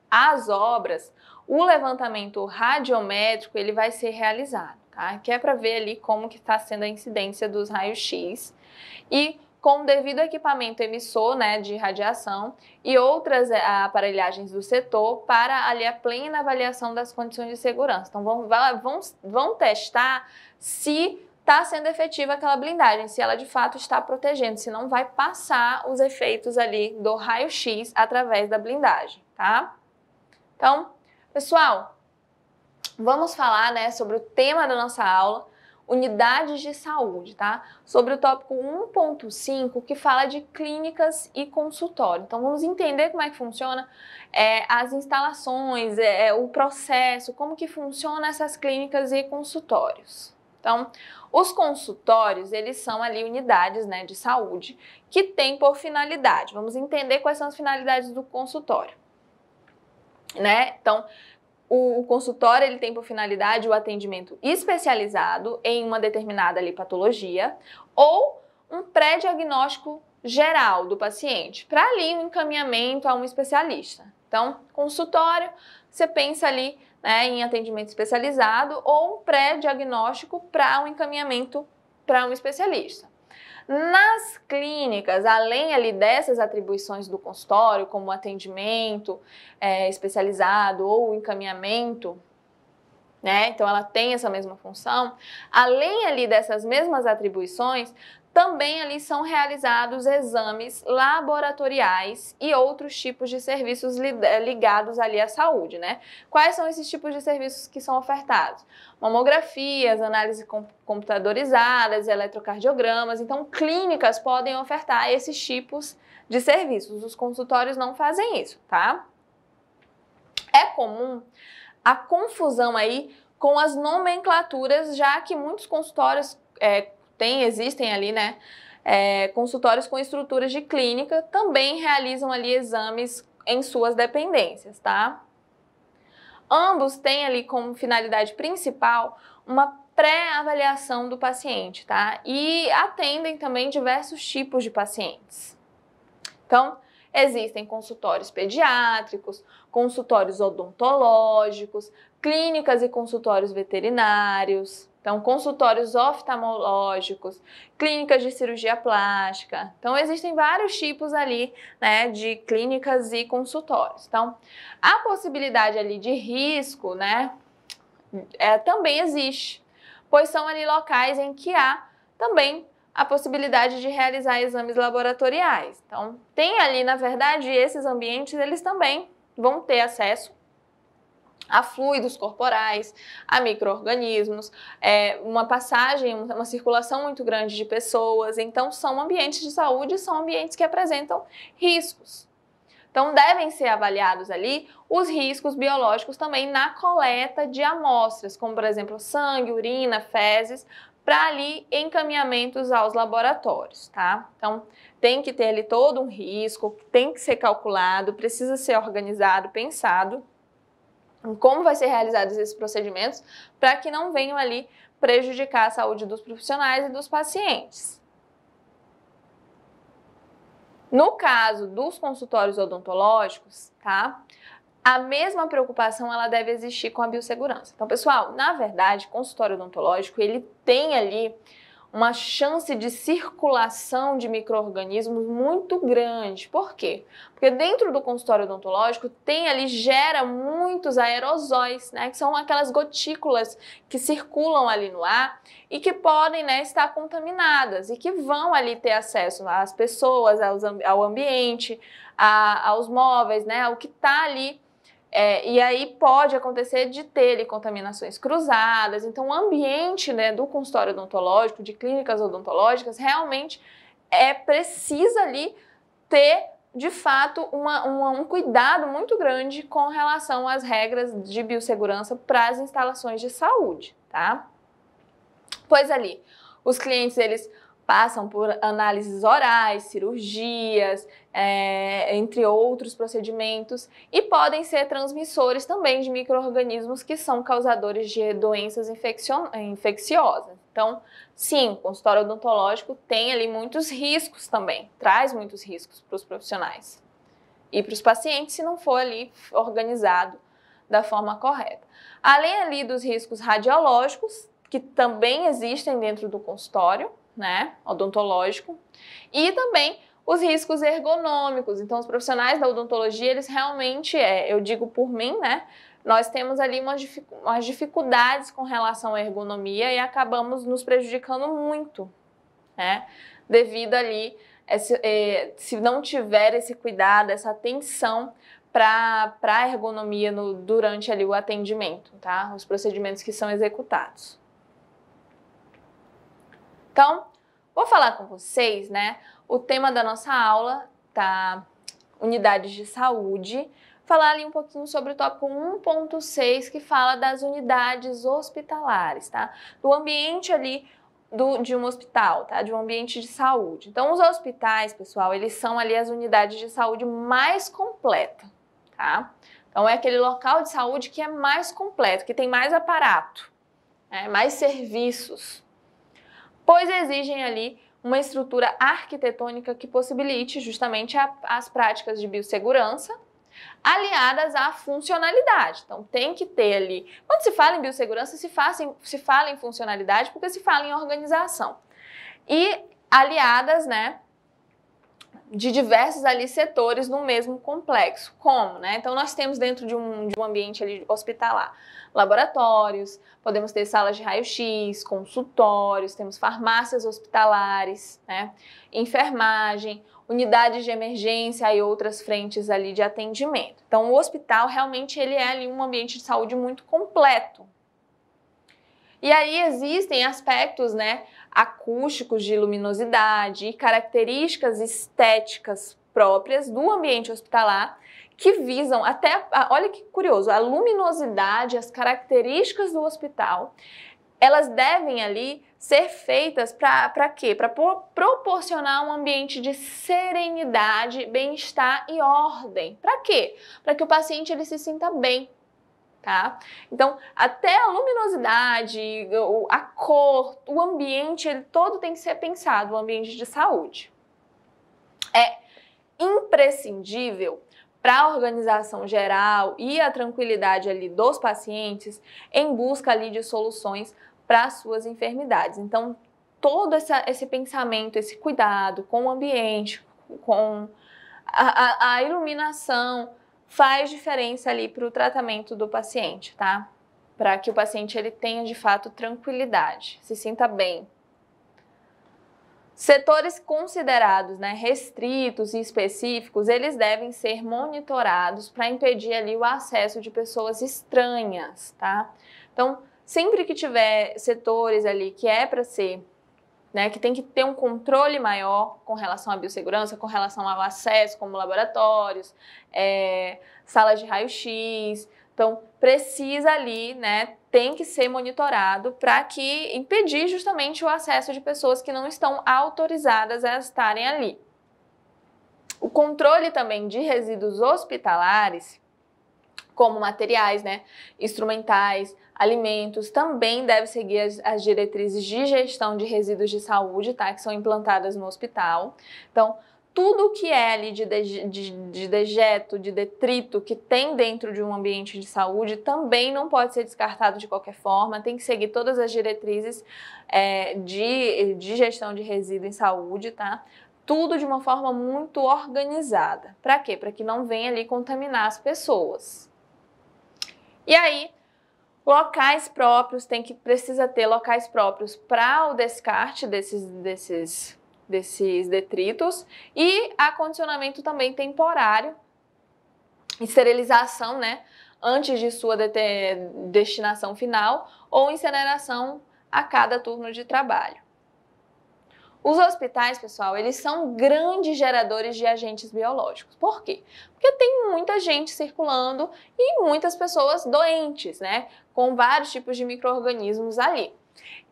as obras, o levantamento radiométrico ele vai ser realizado. tá? Que é para ver ali como que está sendo a incidência dos raios-x e com o devido equipamento emissor, né, de radiação e outras aparelhagens do setor para ali a plena avaliação das condições de segurança. Então vão testar se está sendo efetiva aquela blindagem, se ela de fato está protegendo, se não vai passar os efeitos ali do raio-x através da blindagem, tá? Então, pessoal, vamos falar, né, sobre o tema da nossa aula, unidades de saúde, tá? Sobre o tópico 1.5, que fala de clínicas e consultório. Então, vamos entender como é que funciona as instalações, o processo, como que funciona essas clínicas e consultórios. Então, os consultórios, eles são ali unidades, né, de saúde que têm por finalidade. Vamos entender quais são as finalidades do consultório, né? Então, o consultório ele tem por finalidade o atendimento especializado em uma determinada ali, patologia ou um pré-diagnóstico geral do paciente, para ali um encaminhamento a um especialista. Então, consultório, você pensa ali, né, em atendimento especializado ou um pré-diagnóstico para um encaminhamento para um especialista. Nas clínicas, além ali dessas atribuições do consultório, como atendimento especializado ou encaminhamento, né? Então ela tem essa mesma função. Além ali dessas mesmas atribuições, também ali são realizados exames laboratoriais e outros tipos de serviços ligados ali à saúde, né? Quais são esses tipos de serviços que são ofertados? Mamografias, análises computadorizadas, eletrocardiogramas. Então, clínicas podem ofertar esses tipos de serviços. Os consultórios não fazem isso, tá? É comum a confusão aí com as nomenclaturas, já que muitos consultórios existem ali, né, consultórios com estruturas de clínica, também realizam ali exames em suas dependências, tá? Ambos têm ali como finalidade principal uma pré-avaliação do paciente, tá? E atendem também diversos tipos de pacientes. Então, existem consultórios pediátricos, consultórios odontológicos, clínicas e consultórios veterinários, então consultórios oftalmológicos, clínicas de cirurgia plástica. Então existem vários tipos ali, né, de clínicas e consultórios. Então, a possibilidade ali de risco, né, também existe, pois são ali locais em que há também a possibilidade de realizar exames laboratoriais. Então, tem ali, na verdade, esses ambientes, eles também vão ter acesso a fluidos corporais, a micro-organismos, uma passagem, uma circulação muito grande de pessoas. Então, são ambientes de saúde, são ambientes que apresentam riscos. Então, devem ser avaliados ali os riscos biológicos também na coleta de amostras, como, por exemplo, sangue, urina, fezes, para ali encaminhamentos aos laboratórios, tá? Então, tem que ter ali todo um risco, tem que ser calculado, precisa ser organizado, pensado em como vai ser realizados esses procedimentos para que não venham ali prejudicar a saúde dos profissionais e dos pacientes. No caso dos consultórios odontológicos, tá? A mesma preocupação ela deve existir com a biossegurança. Então, pessoal, na verdade, consultório odontológico, ele tem ali uma chance de circulação de micro-organismos muito grande. Por quê? Porque dentro do consultório odontológico gera muitos aerosóis, né? Que são aquelas gotículas que circulam ali no ar e que podem, né, estar contaminadas e que vão ali ter acesso às pessoas, ao ambiente, aos móveis, né? Ao que está ali. E aí pode acontecer de ter ali contaminações cruzadas. Então, o ambiente, né, do consultório odontológico, de clínicas odontológicas, realmente precisa ali ter, de fato, um cuidado muito grande com relação às regras de biossegurança para as instalações de saúde, tá? Pois ali, os clientes, eles passam por análises orais, cirurgias, entre outros procedimentos, e podem ser transmissores também de micro-organismos que são causadores de doenças infecciosas. Então, sim, o consultório odontológico tem ali muitos riscos também, traz muitos riscos para os profissionais e para os pacientes se não for ali organizado da forma correta. Além ali dos riscos radiológicos, que também existem dentro do consultório, né, odontológico, e também os riscos ergonômicos. Então, os profissionais da odontologia, eles realmente, eu digo por mim, né, nós temos ali umas dificuldades com relação à ergonomia e acabamos nos prejudicando muito, né, devido ali, se não tiver esse cuidado, essa atenção para a ergonomia durante ali o atendimento, tá? Os procedimentos que são executados. Então, vou falar com vocês, né? O tema da nossa aula tá unidades de saúde. Falar ali um pouquinho sobre o tópico 1.6, que fala das unidades hospitalares, tá? Do ambiente ali de um hospital, tá? De um ambiente de saúde. Então, os hospitais, pessoal, eles são ali as unidades de saúde mais completas, tá? Então, é aquele local de saúde que é mais completo, que tem mais aparato, né? Mais serviços, pois exigem ali uma estrutura arquitetônica que possibilite justamente as práticas de biossegurança, aliadas à funcionalidade. Então, tem que ter ali... Quando se fala em biossegurança, se fala em funcionalidade, porque se fala em organização. E aliadas, né, de diversos ali setores no mesmo complexo. Como, né? Então, nós temos dentro de um ambiente ali hospitalar laboratórios, podemos ter salas de raio-x, consultórios, temos farmácias hospitalares, né? Enfermagem, unidades de emergência e outras frentes ali de atendimento. Então, o hospital realmente ele é ali um ambiente de saúde muito completo. E aí existem aspectos, né, acústicos de luminosidade e características estéticas próprias do ambiente hospitalar que visam até, olha que curioso, a luminosidade, as características do hospital, elas devem ali ser feitas para quê? Para proporcionar um ambiente de serenidade, bem-estar e ordem. Para quê? Para que o paciente ele se sinta bem. Tá? Então, até a luminosidade, a cor, o ambiente, ele todo tem que ser pensado, o ambiente de saúde. É imprescindível para a organização geral e a tranquilidade ali dos pacientes em busca ali de soluções para as suas enfermidades. Então, todo esse pensamento, esse cuidado com o ambiente, com a iluminação, faz diferença ali para o tratamento do paciente, tá? Para que o paciente ele tenha de fato tranquilidade, se sinta bem. Setores considerados, né, restritos e específicos, eles devem ser monitorados para impedir ali o acesso de pessoas estranhas, tá? Então, sempre que tiver setores ali que é para ser, né, que tem que ter um controle maior com relação à biossegurança, com relação ao acesso, como laboratórios, salas de raio-x. Então, precisa ali, né, tem que ser monitorado para que impedir justamente o acesso de pessoas que não estão autorizadas a estarem ali. O controle também de resíduos hospitalares, como materiais, né, instrumentais, alimentos, também deve seguir as diretrizes de gestão de resíduos de saúde, tá, que são implantadas no hospital. Então, tudo que é ali de dejeto, de detrito que tem dentro de um ambiente de saúde também não pode ser descartado de qualquer forma, tem que seguir todas as diretrizes de gestão de resíduo em saúde, tá? Tudo de uma forma muito organizada. Para quê? Para que não venha ali contaminar as pessoas. E aí, locais próprios, precisa ter locais próprios para o descarte desses detritos e acondicionamento também temporário, esterilização, né, antes de sua destinação final ou incineração a cada turno de trabalho. Os hospitais, pessoal, eles são grandes geradores de agentes biológicos. Por quê? Porque tem muita gente circulando e muitas pessoas doentes, né, com vários tipos de micro-organismos ali.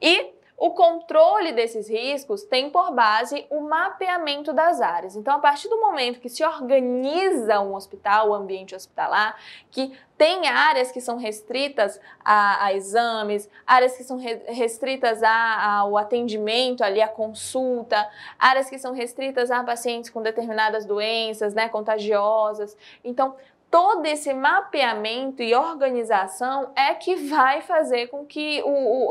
E o controle desses riscos tem por base o mapeamento das áreas. Então, a partir do momento que se organiza um hospital, o ambiente hospitalar, que tem áreas que são restritas a exames, áreas que são restritas ao atendimento, ali, à consulta, áreas que são restritas a pacientes com determinadas doenças, né, contagiosas. Então, todo esse mapeamento e organização é que vai fazer com que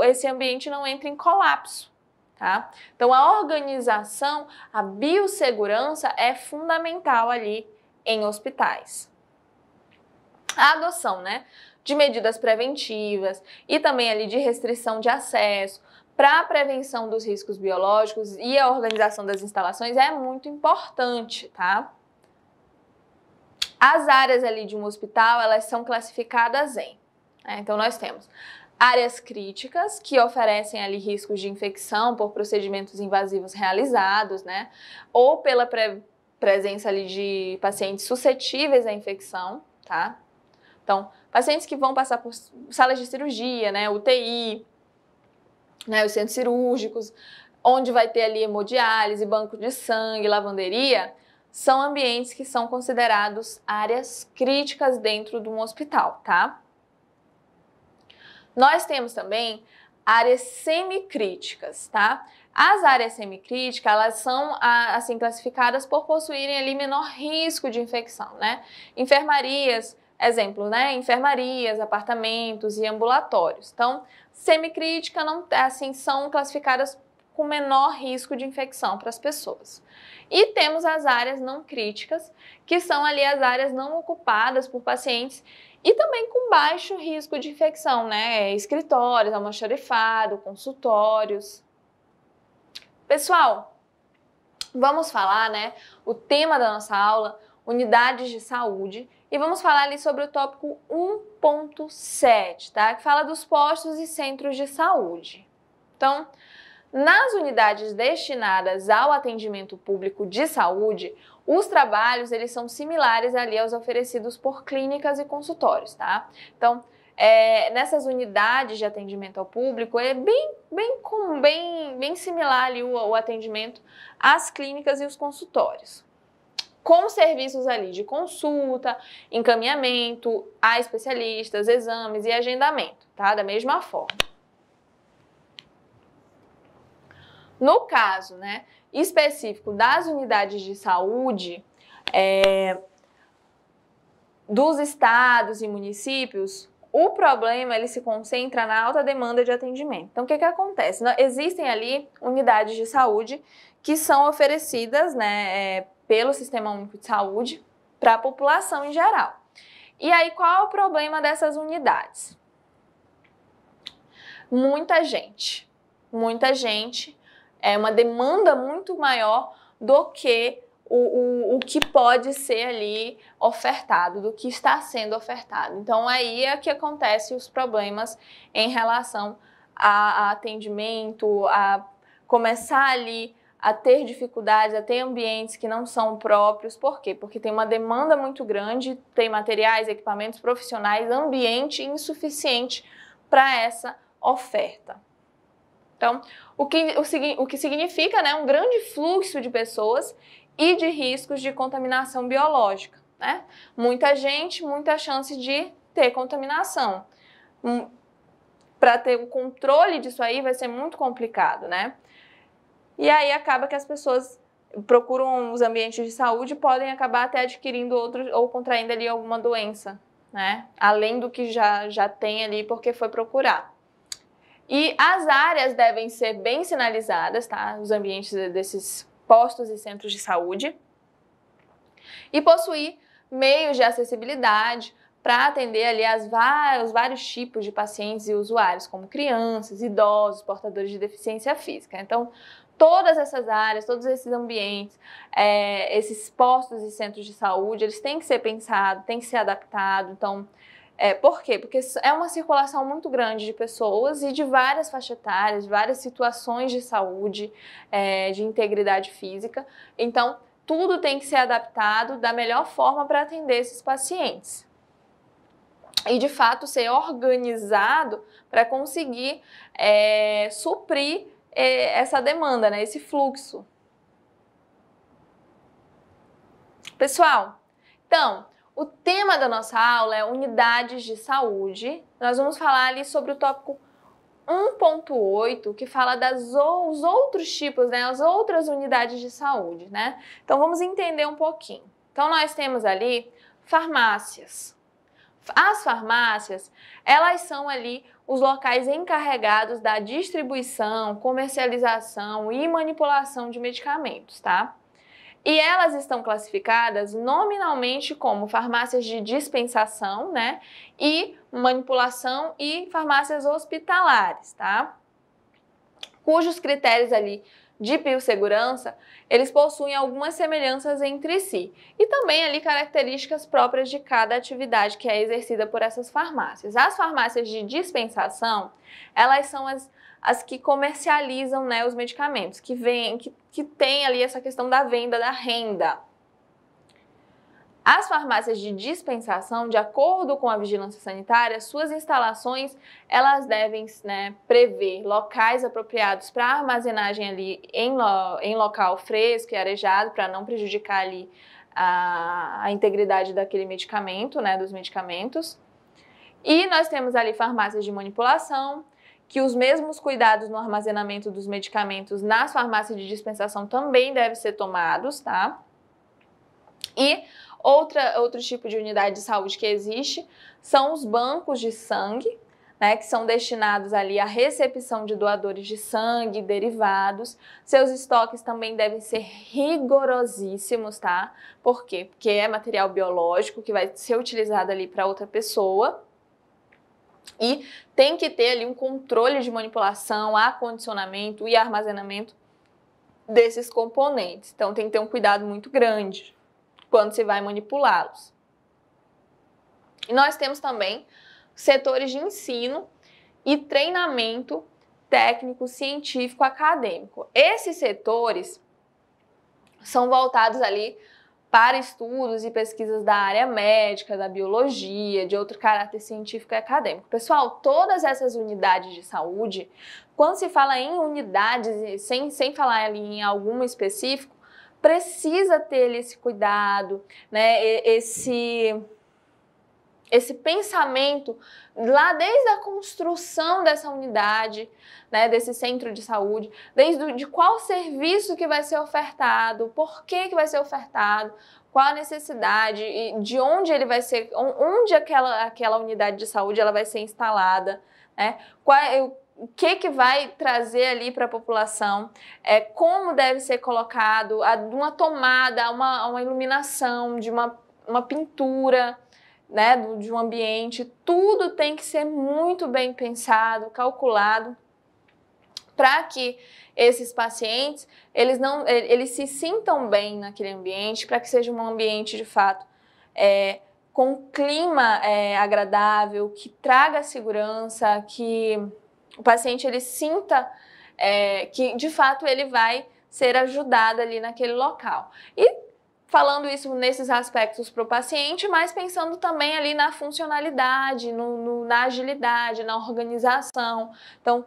esse ambiente não entre em colapso, tá? Então, a organização, a biossegurança é fundamental ali em hospitais. A adoção, né, de medidas preventivas e também ali de restrição de acesso para a prevenção dos riscos biológicos e a organização das instalações é muito importante, tá? As áreas ali de um hospital, elas são classificadas em, né? Então, nós temos áreas críticas, que oferecem ali riscos de infecção por procedimentos invasivos realizados, né? Ou pela presença ali de pacientes suscetíveis à infecção, tá? Então, pacientes que vão passar por salas de cirurgia, né? UTI, né? Os centros cirúrgicos, onde vai ter ali hemodiálise, banco de sangue, lavanderia, são ambientes que são considerados áreas críticas dentro de um hospital, tá? Nós temos também áreas semicríticas, tá? As áreas semicríticas, elas são assim classificadas por possuírem ali menor risco de infecção, né? Enfermarias, exemplo, né? Enfermarias, apartamentos e ambulatórios. Então, semicrítica não, assim, são classificadas com menor risco de infecção para as pessoas. E temos as áreas não críticas, que são ali as áreas não ocupadas por pacientes e também com baixo risco de infecção, né? Escritórios, almoxarifado, consultórios. Pessoal, vamos falar, né? O tema da nossa aula, unidades de saúde, e vamos falar ali sobre o tópico 1.7, tá? Que fala dos postos e centros de saúde. Então, nas unidades destinadas ao atendimento público de saúde, os trabalhos eles são similares ali aos oferecidos por clínicas e consultórios, tá? Então, nessas unidades de atendimento ao público é bem similar ali o atendimento às clínicas e os consultórios, com serviços ali de consulta, encaminhamento a especialistas, exames e agendamento, tá? Da mesma forma. No caso, né, específico das unidades de saúde dos estados e municípios, o problema ele se concentra na alta demanda de atendimento. Então, o que acontece? Existem ali unidades de saúde que são oferecidas, né, pelo Sistema Único de Saúde para a população em geral. E aí, qual é o problema dessas unidades? Muita gente, é uma demanda muito maior do que o que pode ser ali ofertado, do que está sendo ofertado. Então, aí é que acontecem os problemas em relação a atendimento, a começar ali a ter dificuldades, a ter ambientes que não são próprios. Por quê? Porque tem uma demanda muito grande, tem materiais, equipamentos profissionais, ambiente insuficiente para essa oferta. Então, o que significa, né, um grande fluxo de pessoas e de riscos de contaminação biológica, né? Muita gente, muita chance de ter contaminação. Para ter o controle disso aí vai ser muito complicado, né? E aí acaba que as pessoas procuram os ambientes de saúde e podem acabar até adquirindo outros ou contraindo ali alguma doença, né? Além do que já tem ali porque foi procurar. E as áreas devem ser bem sinalizadas, tá? Os ambientes desses postos e centros de saúde. E possuir meios de acessibilidade para atender ali os vários tipos de pacientes e usuários, como crianças, idosos, portadores de deficiência física. Então, todas essas áreas, todos esses ambientes, esses postos e centros de saúde, eles têm que ser pensados, têm que ser adaptados. Então, por quê? Porque é uma circulação muito grande de pessoas e de várias faixas etárias, várias situações de saúde, de integridade física. Então, tudo tem que ser adaptado da melhor forma para atender esses pacientes. E, de fato, ser organizado para conseguir suprir essa demanda, né? Esse fluxo. Pessoal, então, o tema da nossa aula é unidades de saúde. Nós vamos falar ali sobre o tópico 1.8, que fala os outros tipos, né, as outras unidades de saúde, né? Então, vamos entender um pouquinho. Então, nós temos ali farmácias. As farmácias, elas são ali os locais encarregados da distribuição, comercialização e manipulação de medicamentos, tá? E elas estão classificadas nominalmente como farmácias de dispensação, né? E manipulação e farmácias hospitalares, tá? Cujos critérios ali de biossegurança, eles possuem algumas semelhanças entre si e também ali características próprias de cada atividade que é exercida por essas farmácias. As farmácias de dispensação, elas são as que comercializam, né, os medicamentos, que tem ali essa questão da venda, da renda. As farmácias de dispensação, de acordo com a vigilância sanitária, suas instalações, elas devem, né, prever locais apropriados para armazenagem ali em local fresco e arejado, para não prejudicar ali a integridade daquele medicamento, né, dos medicamentos. E nós temos ali farmácias de manipulação, que os mesmos cuidados no armazenamento dos medicamentos nas farmácias de dispensação também devem ser tomados, tá? E outro tipo de unidade de saúde que existe são os bancos de sangue, né, que são destinados ali à recepção de doadores de sangue e derivados. Seus estoques também devem ser rigorosíssimos, tá? Por quê? Porque é material biológico que vai ser utilizado ali para outra pessoa. E tem que ter ali um controle de manipulação, acondicionamento e armazenamento desses componentes. Então tem que ter um cuidado muito grande quando se vai manipulá-los. E nós temos também setores de ensino e treinamento técnico, científico, acadêmico. Esses setores são voltados ali para estudos e pesquisas da área médica, da biologia, de outro caráter científico e acadêmico. Pessoal, todas essas unidades de saúde, quando se fala em unidades, sem falar ali em algum específico, precisa ter esse cuidado, né? Esse pensamento lá desde a construção dessa unidade, né, desse centro de saúde, de qual serviço que vai ser ofertado, por que vai ser ofertado, qual a necessidade, de onde ele vai ser, onde aquela unidade de saúde ela vai ser instalada, né? O que vai trazer ali para a população, como deve ser colocado, uma tomada, uma iluminação, de uma pintura, né, de um ambiente, tudo tem que ser muito bem pensado, calculado, para que esses pacientes, eles se sintam bem naquele ambiente, para que seja um ambiente de fato com um clima agradável, que traga segurança, que o paciente ele sinta que de fato ele vai ser ajudado ali naquele local. E falando isso nesses aspectos para o paciente, mas pensando também ali na funcionalidade, na agilidade, na organização. Então,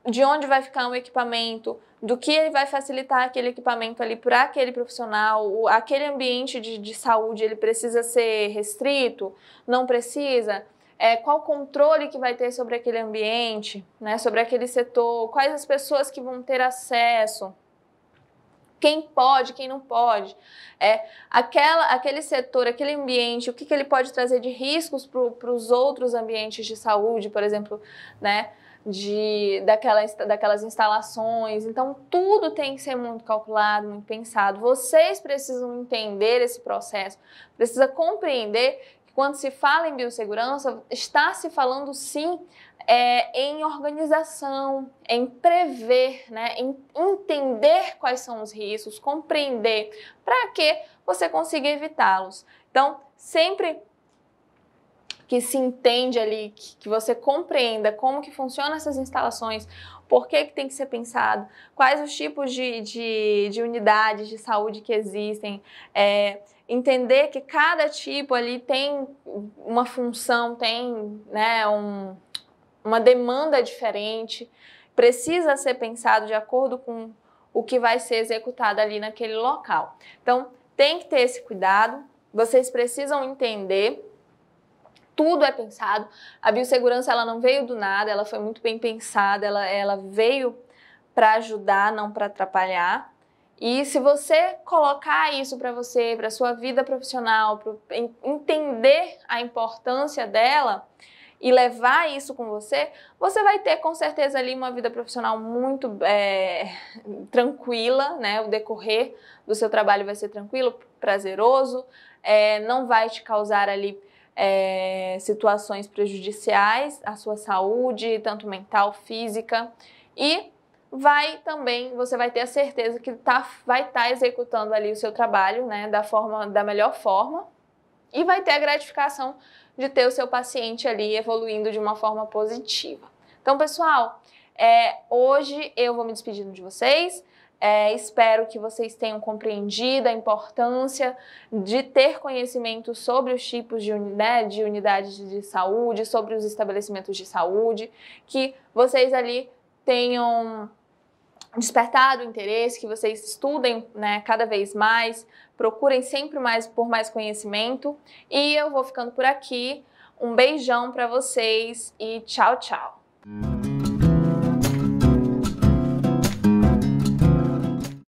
de onde vai ficar um equipamento, do que ele vai facilitar aquele equipamento ali para aquele profissional, aquele ambiente de saúde, ele precisa ser restrito, não precisa? Qual o controle que vai ter sobre aquele ambiente, né, sobre aquele setor, quais as pessoas que vão ter acesso, quem pode, quem não pode, aquele setor, aquele ambiente, o que ele pode trazer de riscos para os outros ambientes de saúde, por exemplo, né, daquelas instalações. Então, tudo tem que ser muito calculado, muito pensado. Vocês precisam entender esse processo, precisa compreender que quando se fala em biossegurança, está se falando sim em organização, em prever, né, em entender quais são os riscos, compreender, para que você consiga evitá-los. Então, sempre que se entende ali, que você compreenda como que funcionam essas instalações, por que tem que ser pensado, quais os tipos de unidades de saúde que existem, entender que cada tipo ali tem uma função, tem, né, uma demanda diferente, precisa ser pensado de acordo com o que vai ser executado ali naquele local. Então, tem que ter esse cuidado, vocês precisam entender. Tudo é pensado. A biossegurança ela não veio do nada, ela foi muito bem pensada, ela veio para ajudar, não para atrapalhar. E se você colocar isso para você, para sua vida profissional, entender a importância dela e levar isso com você, você vai ter com certeza ali uma vida profissional muito tranquila, né? O decorrer do seu trabalho vai ser tranquilo, prazeroso, não vai te causar ali situações prejudiciais à sua saúde, tanto mental, física, e você vai ter a certeza que vai estar executando ali o seu trabalho, né, da melhor forma, e vai ter a gratificação de ter o seu paciente ali evoluindo de uma forma positiva. Então, pessoal, hoje eu vou me despedindo de vocês. Espero que vocês tenham compreendido a importância de ter conhecimento sobre os tipos de unidades de saúde, sobre os estabelecimentos de saúde, que vocês ali tenham despertado o interesse, que vocês estudem, né, cada vez mais, procurem sempre por mais conhecimento. E eu vou ficando por aqui. Um beijão para vocês e tchau, tchau!